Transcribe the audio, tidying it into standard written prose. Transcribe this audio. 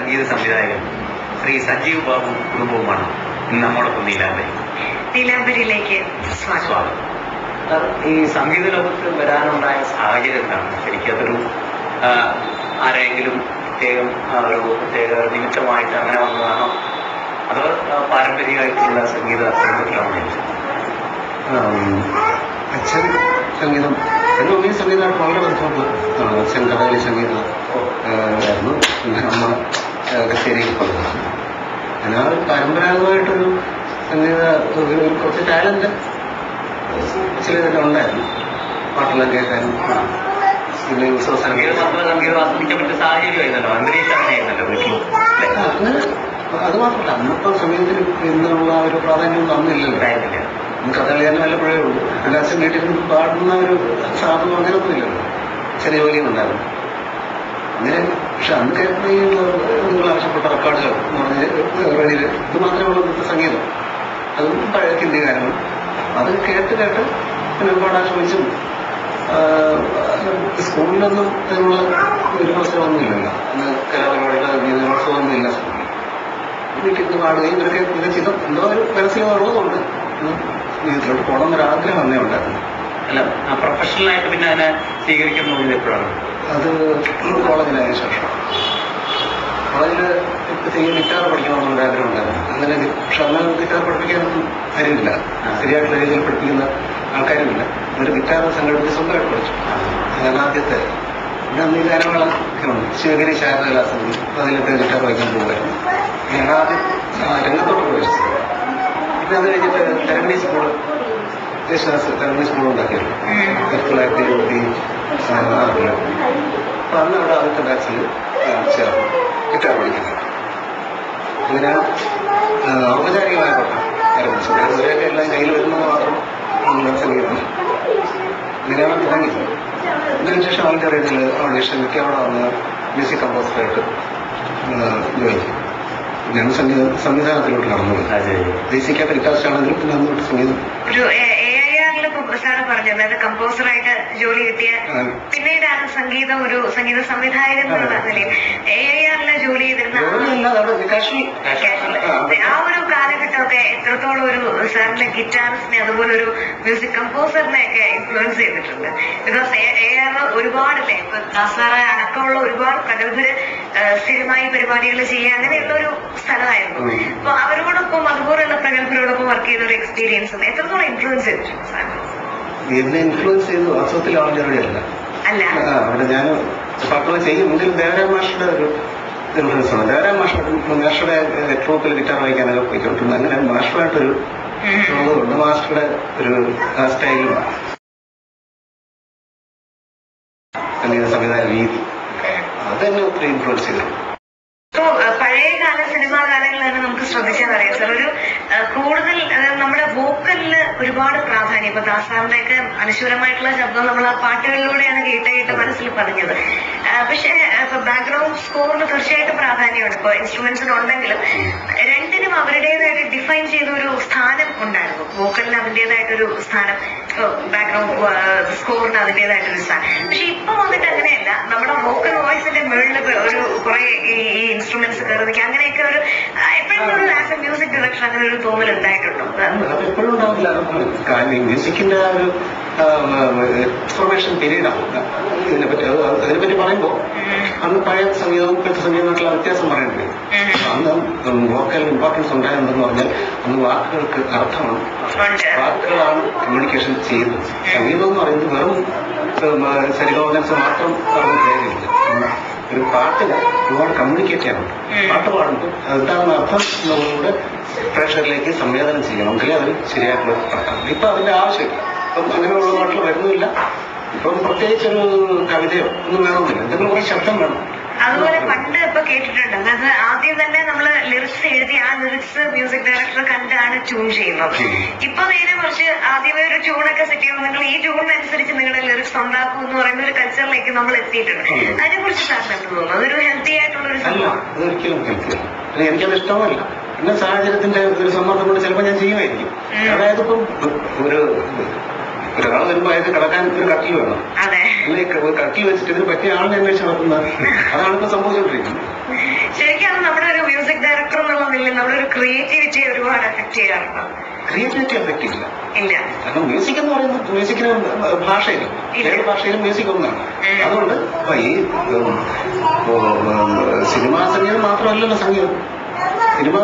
സംഗീത സംവിധായകൻ ശ്രീ സഞ്ജീവ് ബാബു കുടുംബവുമാണ് നമ്മോടൊപ്പം നീലാംബരിയിലേക്ക് സ്വാഗതം. ഈ സംഗീത ലോകത്ത് വരാനുണ്ടായ സാഹചര്യം എന്താണ്? ശരിക്കതൊരു ആരെങ്കിലും പ്രത്യേക നിമിത്തമായിട്ട് അങ്ങനെ വന്നതാണോ, അതോ പാരമ്പര്യമായിട്ടുള്ള സംഗീത കുടുംബത്തിലാണോ? അച്ഛൻ സംഗീതം എന്നൊന്നും സംഗീതമായിട്ട് വളരെ ബന്ധപ്പെട്ട് അച്ഛൻ കഥകളി സംഗീതം ആയിരുന്നു. പിന്നെ അമ്മ കച്ചേരിയിൽ പങ്കെടുത്തു. എന്നാൽ പരമ്പരാഗതമായിട്ടൊരു സംഗീത കുറച്ച് ടാലന്റ് ചിലതൊക്കെ ഉണ്ടായിരുന്നു. പാട്ടെല്ലാം കേൾക്കാനും പിന്നെ ഉത്സവ സംഗീതം ആസ്വദിക്കാൻ പറ്റിയ സാഹചര്യമായിരുന്നല്ലോ, അന്തരീക്ഷം അങ്ങനെയായിരുന്നല്ലോ വീട്ടിൽ. അങ്ങനെ അത് മാത്രമല്ല, അന്നിപ്പം സംഗീതത്തിന് എന്നുള്ള ഒരു പ്രാധാന്യം അന്നില്ലല്ലോ. കഥകളി തന്നെ വല്ലപ്പോഴേ ഉള്ളൂ. എൻ്റെ അച്ഛൻ വീട്ടിൽ പാടുന്ന ഒരു സാധനം അങ്ങനെയൊന്നും ഇല്ലല്ലോ. ചെറിയ ജോലിയും ഉണ്ടായിരുന്നു അങ്ങനെ. പക്ഷെ അന്ന് കേൾക്കുന്ന നിങ്ങൾ ആവശ്യപ്പെട്ട റെക്കോർഡുകൾ എന്ന് പറഞ്ഞാൽ റേഡിയോയിൽ ഇത് മാത്രമേ ഉള്ളൂ ഇന്നത്തെ സംഗീതം. അതും പഴയ ഹിന്ദി ഗാനങ്ങൾ. അത് കേട്ട് പിന്നെ പാടാൻ ശ്രമിച്ചും സ്കൂളിലൊന്നും അതിനുള്ള ഒരു അവസരമൊന്നുമില്ലല്ലോ. അന്ന് കലാപരിപാടികളോ ഗീതോത്സവമൊന്നും ഇല്ല സ്കൂളിൽ. വീട്ടിൽ പാടുകയും ഇവരൊക്കെ മികച്ചിതം എന്തോ ഒരു മനസ്സിലുള്ളതുകൊണ്ട് ജീവിതത്തിലോട്ട് പോകണം എന്നൊരാഗ്രഹം തന്നെ ഉണ്ടായിരുന്നു. അല്ല, പ്രൊഫഷണലായിട്ട് പിന്നെ അതിനെ സ്വീകരിക്കുന്നത് എപ്പോഴാണ്? അത് കോളേജിലായ ശേഷം. കോളേജിൽ ഇപ്പോഴത്തേക്ക് ഗിറ്റാർ പഠിക്കണമെന്നുള്ള ആഗ്രഹം ഉണ്ടായിരുന്നു. അങ്ങനെ പക്ഷെ അന്ന് ഗിറ്റാർ പഠിപ്പിക്കാനൊന്നും കാര്യമില്ല. ശരിയായിട്ടുള്ള രീതിയിൽ പഠിപ്പിക്കുന്ന ആൾക്കാരുമില്ല. ഒരു ഗിറ്റാർ സംഘടിപ്പിച്ച് സ്വന്തമായിട്ട് പഠിച്ചു. അങ്ങനെ ആദ്യത്തെ പിന്നെ അന്ന് ഈ ഗാനമേള ഒക്കെ ഉണ്ട്. ശിവഗിരി ശാരദാസംഗി അതിലൊക്കെ ഗിറ്റാർ വായിക്കാൻ പോകുമായിരുന്നു. ഞാൻ ആദ്യം രംഗത്തോട്ട് പ്രവേശിച്ചത്. പിന്നെ അത് കഴിഞ്ഞിട്ട് തെരഞ്ഞി സ്കൂൾ യേശുദാസ് തെരഞ്ഞി സ്കൂൾ ഉണ്ടാക്കിയിരുന്നു 1976. അപ്പൊ അന്ന് അവിടെ ആദ്യത്തെ ബാച്ചിൽ ചേർന്നു ഗിറ്റാർ പഠിക്കുന്നത്. അങ്ങനെ ഔപചാരികമായ പഠനം ആരംഭിച്ചു. ഇവരെയൊക്കെ എല്ലാം കയ്യിൽ വരുന്നത് മാത്രം സംഗീതമാണ്. അങ്ങനെയാണ് തുടങ്ങിയത്. അതിനുശേഷം ആൾ ഇന്ത്യ റേഡിയോയിൽ ഓഡീഷൻ കിട്ടി. അവിടെ വന്ന് മ്യൂസിക് കമ്പോസറായിട്ട് ജോയിൻ ചെയ്തു. ഞാൻ സംവിധാനത്തിലോട്ട് നടന്നത്. ബേസിക്കായിട്ട് ഗിറ്റാറിസ്റ്റ് ആണെങ്കിലും പിന്നെ അന്ന് തൊട്ട് സംഗീതം സാറ് പറഞ്ഞു, അതായത് കമ്പോസറായിട്ട് ജോലി കിട്ടിയ പിന്നീടാണ് സംഗീതം ഒരു സംഗീത സംവിധായകൻ എന്നുള്ള നിലയിൽ AIR ജോലി ചെയ്തിരുന്ന ആ ഒരു കാലഘട്ടമൊക്കെ എത്രത്തോളം ഒരു സാറിന്റെ ഗിറ്റാറിസ്റ്റിനെ അതുപോലെ ഒരു മ്യൂസിക് കമ്പോസറിനെ ഒക്കെ ഇൻഫ്ലുവൻസ് ചെയ്തിട്ടുണ്ട്. ബിക്കോസ് AIR ഒരുപാടല്ലേ, ഇപ്പൊ ദാസാറ് അടക്കമുള്ള ഒരുപാട് പ്രഗത്ഭര് സ്ഥിരമായി പരിപാടികൾ ചെയ്യുക അങ്ങനെയുള്ള ഒരു സ്ഥലമായിരുന്നു. അപ്പൊ അവരോടൊപ്പം അതുപോലെയുള്ള പ്രഗത്ഭരോടൊപ്പം വർക്ക് ചെയ്ത ഒരു എക്സ്പീരിയൻസും എത്രത്തോളം ഇൻഫ്ലുവൻസ് ചെയ്തിട്ടുണ്ട് സാർ? എന്നെ ഇൻഫ്ലുവൻസ് ചെയ്തു വാസ്തവത്തിൽ ആളുകളുടെയല്ല. അവിടെ ഞാൻ പാട്ടുകൾ ചെയ്യുമെങ്കിലും ദേവരായ മാഷയുടെ ഒരു ഇൻഫ്ലുവൻസ് ആണ്. ദേവരായ മാഷയുടെ ട്രൂപ്പിൽ ഗിറ്റാർ വായിക്കാനൊക്കെ പോയിക്കൊണ്ടിരുന്നു. അങ്ങനെ മാഷുമായിട്ടൊരു ഉണ്ട്. മാസ്റ്ററുടെ ഒരു സ്റ്റൈലും സംഗീത സംവിധാന രീതി അതെന്നെ ഒത്തിരി ഇൻഫ്ലുവൻസ് ചെയ്തു. പഴയകാല സിനിമാ ഗാനങ്ങളാണ് നമുക്ക് ശ്രദ്ധിച്ചാൽ അറിയാം സാർ, ഒരു കൂടുതൽ നമ്മുടെ വോക്കലിന് ഒരുപാട് പ്രാധാന്യം. ഇപ്പൊ ദാസാറിന്റെ ഒക്കെ അനശ്വരമായിട്ടുള്ള ശബ്ദം നമ്മൾ ആ പാട്ടുകളിലൂടെയാണ് കേട്ട് മനസ്സിൽ പറഞ്ഞത്. പക്ഷെ ഇപ്പൊ ബാക്ക്ഗ്രൗണ്ട് സ്കോറിന് തീർച്ചയായിട്ടും പ്രാധാന്യമുണ്ട്. ഇപ്പൊ ഇൻസ്ട്രുമെന്റ്സിന് ഉണ്ടെങ്കിലും രണ്ടിനും അവരുടേതായിട്ട് ഡിഫൈൻ ചെയ്ത ഒരു സ്ഥാനം ഉണ്ടായിരുന്നു. വോക്കലിന് അതിന്റേതായിട്ടൊരു സ്ഥാനം, ബാക്ക്ഗ്രൗണ്ട് സ്കോറിന് അതിന്റേതായിട്ടൊരു സ്ഥാനം. പക്ഷെ ഇപ്പൊ വന്നിട്ട് അങ്ങനെയല്ല. നമ്മുടെ വോക്കൽ വോയിസിന്റെ മുകളിൽ ഒരു കുറെ ഈ ഇൻസ്ട്രുമെന്റ്സ് കയറി നിൽക്കുക അങ്ങനെയൊക്കെ ഒരു എപ്പോഴും ഒരു ആസ് എ മ്യൂസിക് ഡയറക്ടർ അങ്ങനെ ഒരു തോന്നൽ ഉണ്ടായിട്ടുണ്ടോ? അതെപ്പോഴും ഉണ്ടാവില്ല. മ്യൂസിക്കിന്റെ ആ ഒരു എക്സ്പ്ലോറേഷൻ പീരീഡാണ് ഇതിനെപ്പറ്റി. അതിനെപ്പറ്റി പറയുമ്പോൾ അന്ന് പഴയ സംഗീതവും ഇപ്പോഴത്തെ സംഗീതമായിട്ടുള്ള വ്യത്യാസം പറയേണ്ടി വരും. അന്ന് വോക്കൽ ഇമ്പോർട്ടൻസ് ഉണ്ടായിരുന്നെന്ന് പറഞ്ഞാൽ അന്ന് വാക്കുകൾക്ക് അർത്ഥമാണ്. വാക്കുകളാണ് കമ്മ്യൂണിക്കേഷൻ ചെയ്യുന്നത്. സംഗീതം എന്ന് പറയുന്നത് വെറും ശരീരോദൻസ് മാത്രം പറഞ്ഞ കാര്യമില്ല. ഒരു പാട്ടിന് ഒരുപാട് കമ്മ്യൂണിക്കേറ്റ് ചെയ്യാനുണ്ട്. പാട്ട് പാടുമ്പോൾ എന്താണെന്ന അർത്ഥം നമ്മളുടെ പ്രേക്ഷകരിലേക്ക് സംവേദനം ചെയ്യണമെങ്കിൽ അത് ശരിയായിട്ടുള്ള പാട്ടാണ്. ഇപ്പൊ അതിന്റെ ആവശ്യമില്ല. ഇപ്പം അങ്ങനെയുള്ള പാട്ടുകൾ വരുന്നില്ല. ഇപ്പം പ്രത്യേകിച്ചൊരു കവിതയോ ഒന്നും വേണമെന്നില്ല. എന്തെങ്കിലും കുറെ ശബ്ദം വേണം. അതുപോലെ പണ്ട് ഇപ്പൊ കേട്ടിട്ടുണ്ട്, അതായത് ആദ്യം തന്നെ നമ്മള് ലിറിക്സ് എഴുതി ആ ലിറിക്സ് മ്യൂസിക് ഡയറക്ടർ കണ്ടാണ് ട്യൂൺ ചെയ്യുന്നത്. ഇപ്പൊ നേരെ കുറച്ച് ആദ്യമേ ഒരു ട്യൂണൊക്കെ സെറ്റ് ചെയ്യുമ്പോൾ നിങ്ങൾ ഈ ട്യൂണിനനുസരിച്ച് നിങ്ങളുടെ ലിറിക്സ് ഉണ്ടാക്കും എന്ന് പറയുന്ന ഒരു കൾച്ചറിലേക്ക് നമ്മൾ എത്തിയിട്ടുണ്ട്. അതിനെ കുറിച്ച് സാറിന് എന്ത് തോന്നുന്നു? അതൊരു ഹെൽത്തി ആയിട്ടുള്ള ഒരു സംഭവം? അതൊരിക്കലും ഹെൽത്തിയല്ല. എനിക്കത് ഇഷ്ടമല്ല. പിന്നെ സാഹചര്യത്തിന്റെ ഒരു സമ്മർദ്ദം കൊണ്ട് ചിലപ്പോൾ ഞാൻ ചെയ്യുമായിരിക്കും. അതായത് ഇപ്പം ഒരാൾ വരുമ്പോ അയാൾക്ക് കിടക്കാൻ ഒരു കട്ടിൽ വേണം. അല്ലെ കട്ടിൽ വെച്ചിട്ട് ഇതിന് പറ്റിയ ആളിനെ അന്വേഷിച്ച് നടത്തുന്നത്. അതാണ് ഇപ്പൊ സംഭവിച്ചുകൊണ്ടിരിക്കുന്നത്. ശരിക്കും അതിൽ നമ്മുടെ ഒരു ക്രിയേറ്റിവിറ്റി ഒരുപാട് എഫക്ട് ചെയ്യാറുണ്ടോ? ക്രിയേറ്റിവിറ്റി എഫക്റ്റ് ഇല്ല. ഇല്ല. കാരണം മ്യൂസിക് എന്ന് പറയുന്നത് മ്യൂസിക്കിന് ഭാഷയിലും ഏത് ഭാഷയിലും മ്യൂസിക് ഒന്നാണ്. അതുകൊണ്ട് ഈ സിനിമാ സംഗീതം മാത്രമല്ലല്ലോ സംഗീതം. സിനിമ